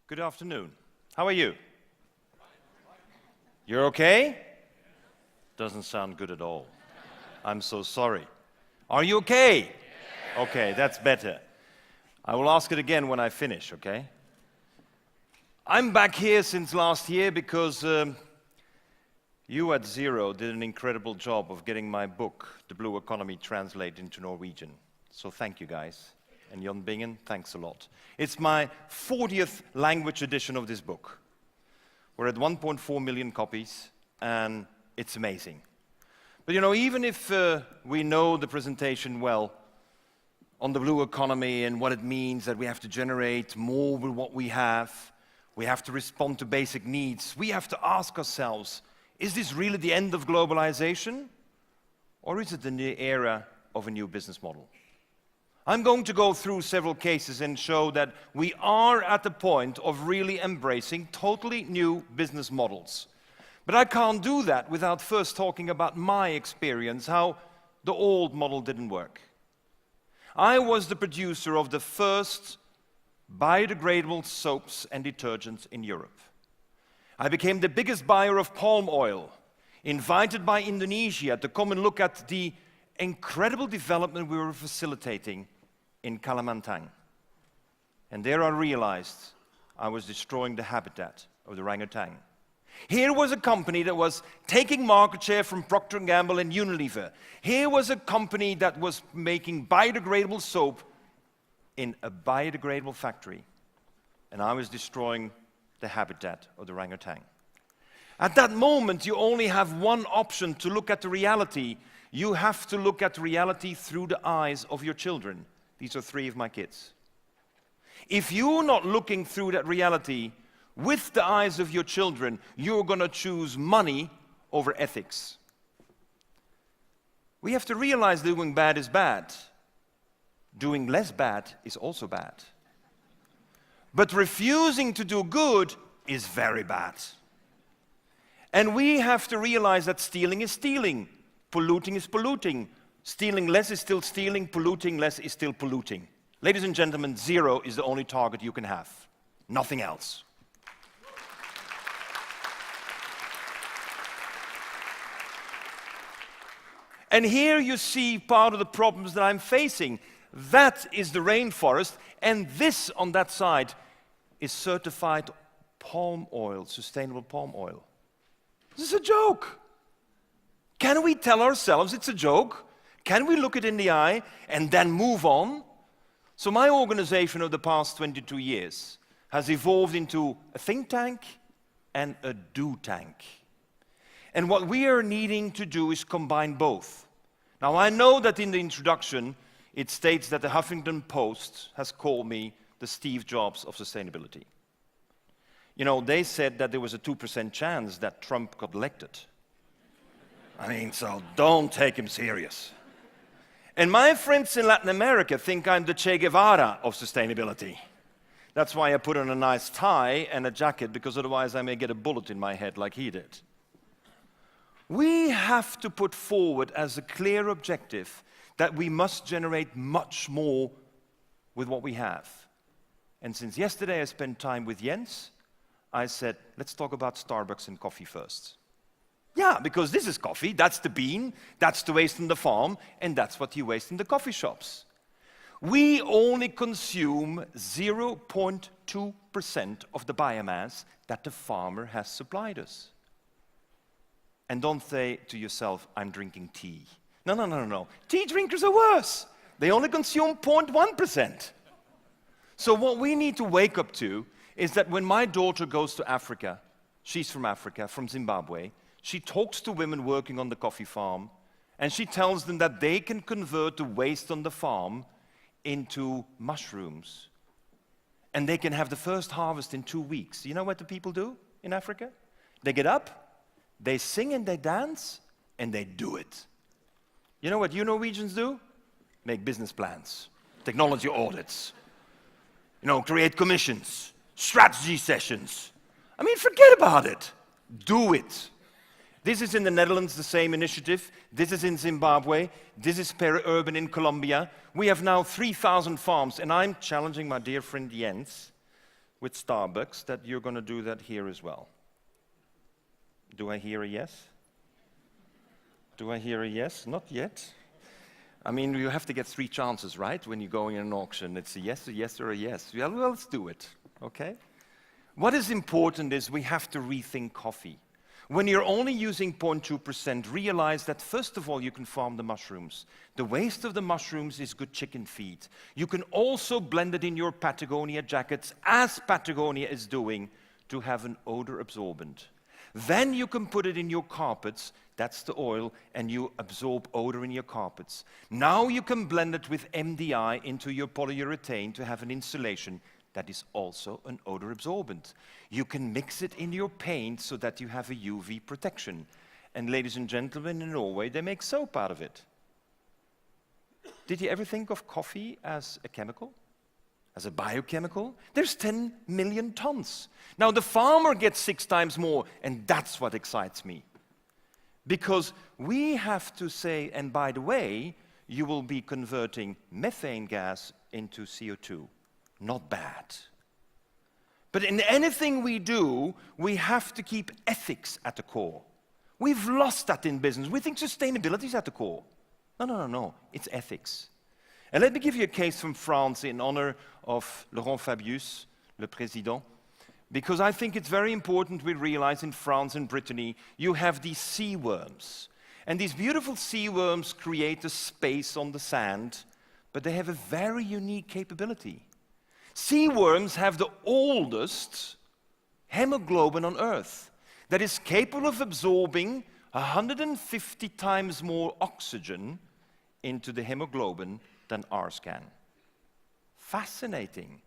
Good afternoon. How are you? You're okay? Doesn't sound good at all. I'm so sorry. Are you okay? Okay, that's better. I will ask it again when I finish, okay? I'm back here since last year because you at Zero did an incredible job of getting my book, The Blue Economy, translated into Norwegian. So thank you guys. And Jon Bingen, thanks a lot. It's my 40th language edition of this book. We're at 1.4 million copies, and it's amazing. But you know, even if we know the presentation well on the blue economy and what it means that we have to generate more with what we have to respond to basic needs, we have to ask ourselves, is this really the end of globalization? Or is it the new era of a new business model? I'm going to go through several cases and show that we are at the point of really embracing totally new business models. But I can't do that without first talking about my experience, how the old model didn't work. I was the producer of the first biodegradable soaps and detergents in Europe. I became the biggest buyer of palm oil, invited by Indonesia to come and look at the incredible development we were facilitating in Kalimantan. And there I realized I was destroying the habitat of the orangutan. Here was a company that was taking market share from Procter & Gamble and Unilever. Here was a company that was making biodegradable soap in a biodegradable factory. And I was destroying the habitat of the orangutan. At that moment, you only have one option to look at the reality. You have to look at reality through the eyes of your children. These are 3 of my kids. If you're not looking through that reality with the eyes of your children, you're going to choose money over ethics. We have to realize doing bad is bad. Doing less bad is also bad. But refusing to do good is very bad. And we have to realize that stealing is stealing. Polluting is polluting. Stealing less is still stealing. Polluting less is still polluting. Ladies and gentlemen, zero is the only target you can have. Nothing else. And here you see part of the problems that I'm facing. That is the rainforest, and this on that side is certified palm oil, sustainable palm oil. This is a joke. Can we tell ourselves it's a joke? Can we look it in the eye and then move on? So my organization of the past 22 years has evolved into a think tank and a do tank. And what we are needing to do is combine both. Now I know that in the introduction it states that the Huffington Post has called me the Steve Jobs of sustainability. You know, they said that there was a 2% chance that Trump got elected. I mean, so don't take him serious. And my friends in Latin America think I'm the Che Guevara of sustainability. That's why I put on a nice tie and a jacket, because otherwise I may get a bullet in my head like he did. We have to put forward as a clear objective that we must generate much more with what we have. And since yesterday I spent time with Jens, I said, let's talk about Starbucks and coffee first. Yeah, because this is coffee, that's the bean, that's the waste in the farm, and that's what you waste in the coffee shops. We only consume 0.2% of the biomass that the farmer has supplied us. And don't say to yourself, I'm drinking tea. No. Tea drinkers are worse. They only consume 0.1%. So what we need to wake up to is that when my daughter goes to Africa, she's from Africa, from Zimbabwe, she talks to women working on the coffee farm, and she tells them that they can convert the waste on the farm into mushrooms. And they can have the first harvest in 2 weeks. You know what the people do in Africa? They get up, they sing and they dance, and they do it. You know what you Norwegians do? Make business plans, technology audits, create commissions, strategy sessions. I mean, forget about it. Do it. This is in the Netherlands, the same initiative. This is in Zimbabwe. This is Peri-Urban in Colombia. We have now 3,000 farms, and I'm challenging my dear friend Jens with Starbucks that you're going to do that here as well. Do I hear a yes? Do I hear a yes? Not yet. I mean, you have to get 3 chances, right? When you're going in an auction, it's a yes, or a yes. Well, let's do it, okay? What is important is we have to rethink coffee. When you're only using 0.2%, realize that first of all, you can farm the mushrooms. The waste of the mushrooms is good chicken feed. You can also blend it in your Patagonia jackets, as Patagonia is doing, to have an odor absorbent. Then you can put it in your carpets, that's the oil, and you absorb odor in your carpets. Now you can blend it with MDI into your polyurethane to have an insulation that is also an odor absorbent. You can mix it in your paint so that you have a UV protection. And ladies and gentlemen, in Norway, they make soap out of it. Did you ever think of coffee as a chemical? As a biochemical? There's 10 million tons. Now the farmer gets 6 times more, and that's what excites me. Because we have to say, and by the way, you will be converting methane gas into CO2. Not bad. But in anything we do, we have to keep ethics at the core. We've lost that in business. We think sustainability is at the core. No. It's ethics. And let me give you a case from France in honor of Laurent Fabius, le président, because I think it's very important we realize in France and Brittany, you have these sea worms. And these beautiful sea worms create a space on the sand, but they have a very unique capability. Sea worms have the oldest hemoglobin on Earth that is capable of absorbing 150 times more oxygen into the hemoglobin than ours can. Fascinating.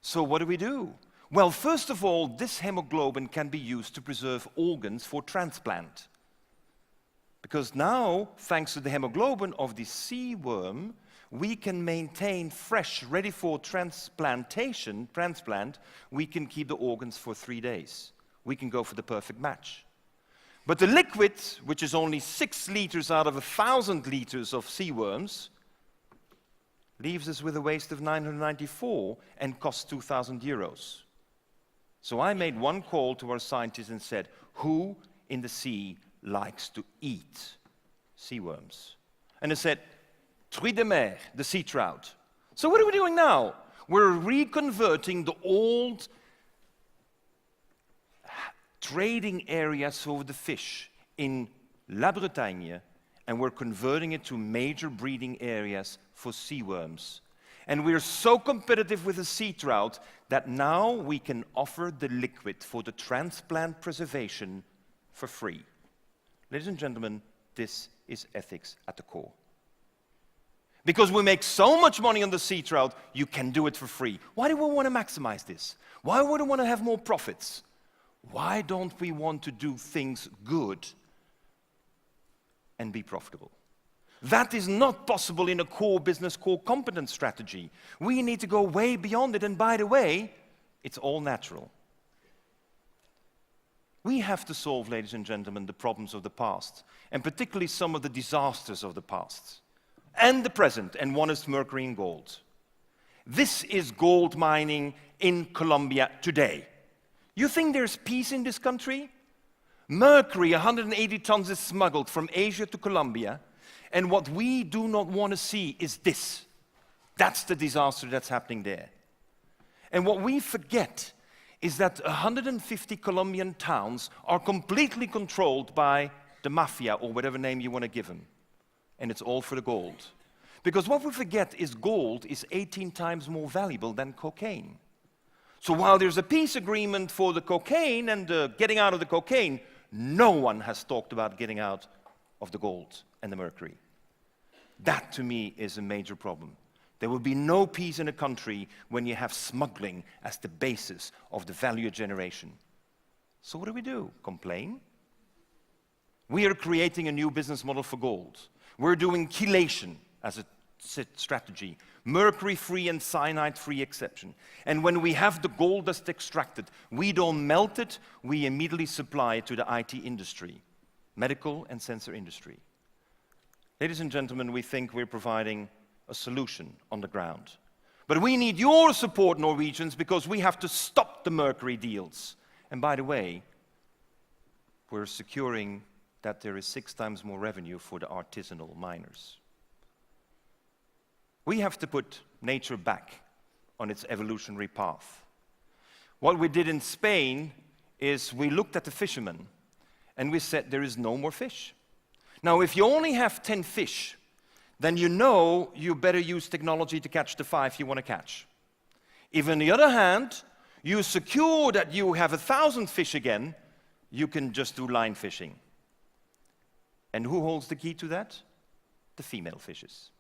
So what do? Well, first of all, this hemoglobin can be used to preserve organs for transplant. Because now, thanks to the hemoglobin of the sea worm, we can maintain fresh, ready for transplant, we can keep the organs for 3 days. We can go for the perfect match. But the liquid, which is only 6 liters out of 1,000 liters of sea worms, leaves us with a waste of 994 and costs 2,000 euros. So I made one call to our scientists and said, who in the sea likes to eat sea worms? And they said, truites de mer, the sea trout. So what are we doing now? We're reconverting the old trading areas for the fish in La Bretagne, and we're converting it to major breeding areas for sea worms. And we're so competitive with the sea trout that now we can offer the liquid for the transplant preservation for free. Ladies and gentlemen, this is ethics at the core. Because we make so much money on the sea trout, you can do it for free. Why do we want to maximize this? Why would we want to have more profits? Why don't we want to do things good and be profitable? That is not possible in a core business, core competence strategy. We need to go way beyond it, and by the way, it's all natural. We have to solve, ladies and gentlemen, the problems of the past, and particularly some of the disasters of the past, and the present, and one is mercury and gold. This is gold mining in Colombia today. You think there's peace in this country? Mercury, 180 tons is smuggled from Asia to Colombia, and what we do not want to see is this. That's the disaster that's happening there. And what we forget is that 150 Colombian towns are completely controlled by the mafia, or whatever name you want to give them. And it's all for the gold. Because what we forget is gold is 18 times more valuable than cocaine. So while there's a peace agreement for the cocaine and getting out of the cocaine, no one has talked about getting out of the gold and the mercury. That, to me, is a major problem. There will be no peace in a country when you have smuggling as the basis of the value generation. So what do? Complain? We are creating a new business model for gold. We're doing chelation as a strategy, mercury-free and cyanide-free exception. And when we have the gold dust extracted, we don't melt it, we immediately supply it to the IT industry, medical and sensor industry. Ladies and gentlemen, we think we're providing a solution on the ground. But we need your support, Norwegians, because we have to stop the mercury deals. And by the way, we're securing that there is 6 times more revenue for the artisanal miners. We have to put nature back on its evolutionary path. What we did in Spain is we looked at the fishermen and we said there is no more fish. Now, if you only have 10 fish, then you know you better use technology to catch the 5 you want to catch. If on the other hand, you secure that you have 1,000 fish again, you can just do line fishing. And who holds the key to that? The female fishes.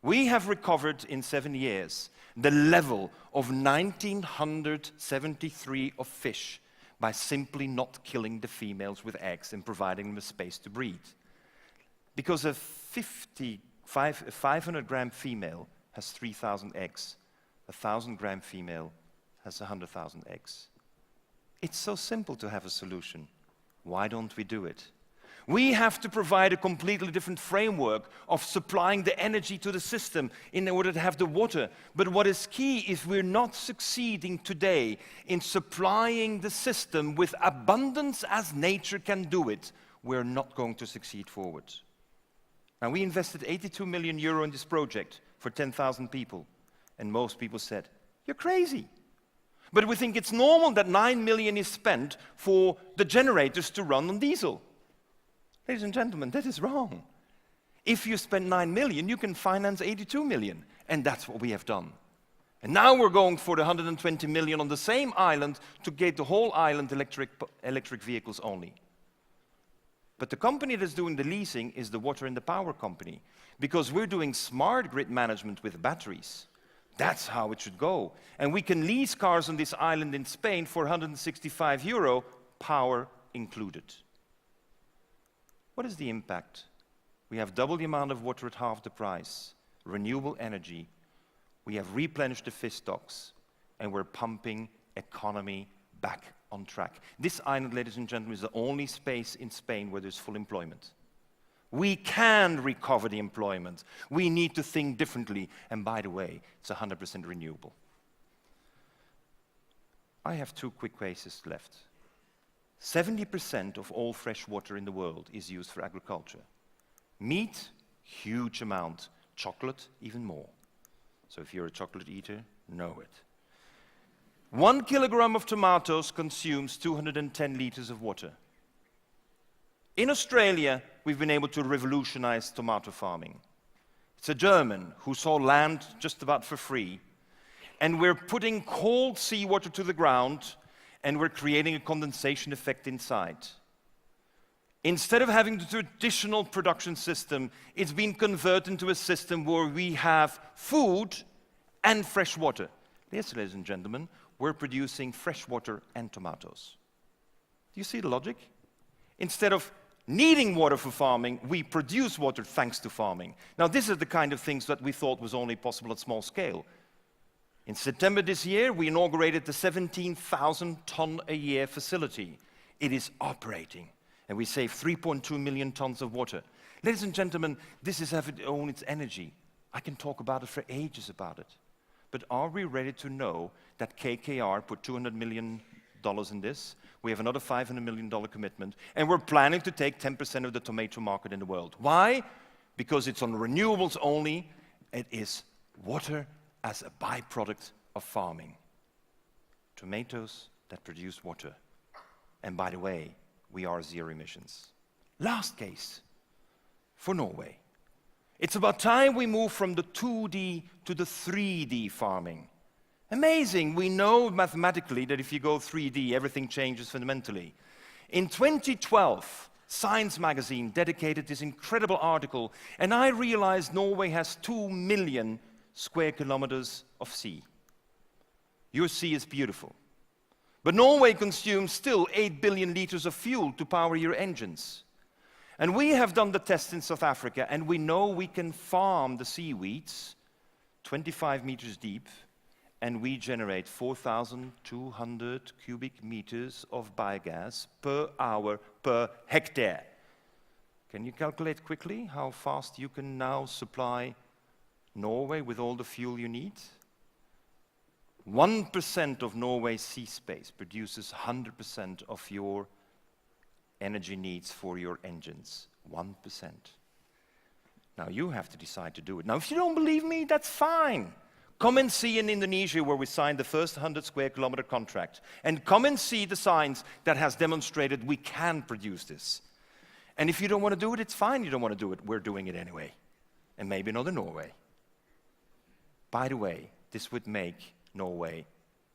We have recovered in 7 years the level of 1973 of fish by simply not killing the females with eggs and providing them a space to breed. Because a 500-gram female has 3,000 eggs. A 1,000-gram female has 100,000 eggs. It's so simple to have a solution. Why don't we do it? We have to provide a completely different framework of supplying the energy to the system in order to have the water. But what is key is we're not succeeding today in supplying the system with abundance as nature can do it. We're not going to succeed forward. Now, we invested 82 million euro in this project for 10,000 people. And most people said, "You're crazy." But we think it's normal that 9 million is spent for the generators to run on diesel. Ladies and gentlemen, that is wrong. If you spend 9 million, you can finance 82 million. And that's what we have done. And now we're going for the 120 million on the same island to get the whole island electric vehicles only. But the company that's doing the leasing is the water and the power company, because we're doing smart grid management with batteries. That's how it should go. And we can lease cars on this island in Spain for 165 euro, power included. What is the impact? We have double the amount of water at half the price, renewable energy, we have replenished the fish stocks, and we're pumping economy back on track. This island, ladies and gentlemen, is the only space in Spain where there's full employment. We can recover the employment. We need to think differently. And by the way, it's 100% renewable. I have 2 quick cases left. 70% of all fresh water in the world is used for agriculture. Meat, huge amount. Chocolate, even more. So if you're a chocolate eater, know it. 1 kilogram of tomatoes consumes 210 liters of water. In Australia, we've been able to revolutionize tomato farming. It's a German who saw land just about for free, and we're putting cold seawater to the ground, and we're creating a condensation effect inside. Instead of having the traditional production system, it's been converted into a system where we have food and fresh water. Yes, ladies and gentlemen, we're producing fresh water and tomatoes. Do you see the logic? Instead of needing water for farming, we produce water thanks to farming. Now, this is the kind of things that we thought was only possible at small scale. In September this year, we inaugurated the 17,000-ton-a-year facility. It is operating, and we save 3.2 million tons of water. Ladies and gentlemen, this is having own its energy. I can talk about it for ages about it. But are we ready to know that KKR put $200 million in this? We have another $500 million commitment, and we're planning to take 10% of the tomato market in the world. Why? Because it's on renewables only. It is water as a byproduct of farming. Tomatoes that produce water. And by the way, we are zero emissions. Last case for Norway. It's about time we move from the 2D to the 3D farming. Amazing, we know mathematically that if you go 3D, everything changes fundamentally. In 2012, Science magazine dedicated this incredible article, and I realized Norway has 2 million square kilometers of sea. Your sea is beautiful. But Norway consumes still 8 billion liters of fuel to power your engines. And we have done the test in South Africa, and we know we can farm the seaweeds 25 meters deep, and we generate 4,200 cubic meters of biogas per hour per hectare. Can you calculate quickly how fast you can now supply Norway with all the fuel you need? 1% of Norway's sea space produces 100% of your energy needs for your engines. 1%. Now you have to decide to do it. Now if you don't believe me, that's fine. Come and see in Indonesia where we signed the first 100 square kilometer contract. And come and see the signs that has demonstrated we can produce this. And if you don't want to do it, it's fine you don't want to do it. We're doing it anyway. And maybe not in Norway. By the way, this would make Norway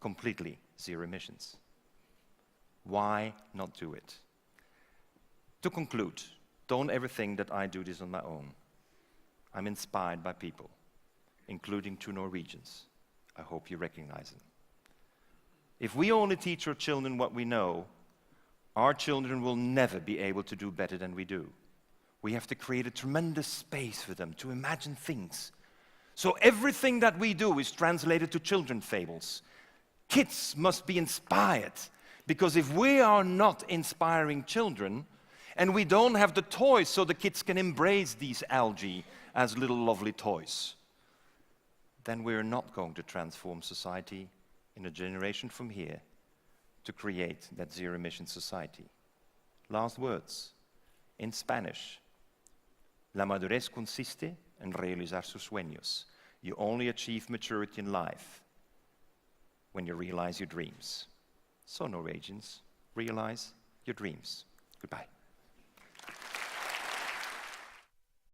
completely zero emissions. Why not do it? To conclude, don't ever think that I do this on my own. I'm inspired by people, including 2 Norwegians. I hope you recognize them. If we only teach our children what we know, our children will never be able to do better than we do. We have to create a tremendous space for them to imagine things. So everything that we do is translated to children's fables. Kids must be inspired, because if we are not inspiring children, and we don't have the toys so the kids can embrace these algae as little lovely toys, then we're not going to transform society in a generation from here to create that zero-emission society. Last words. In Spanish, la madurez consiste en realizar sus sueños. You only achieve maturity in life when you realize your dreams. So Norwegians, realize your dreams. Goodbye.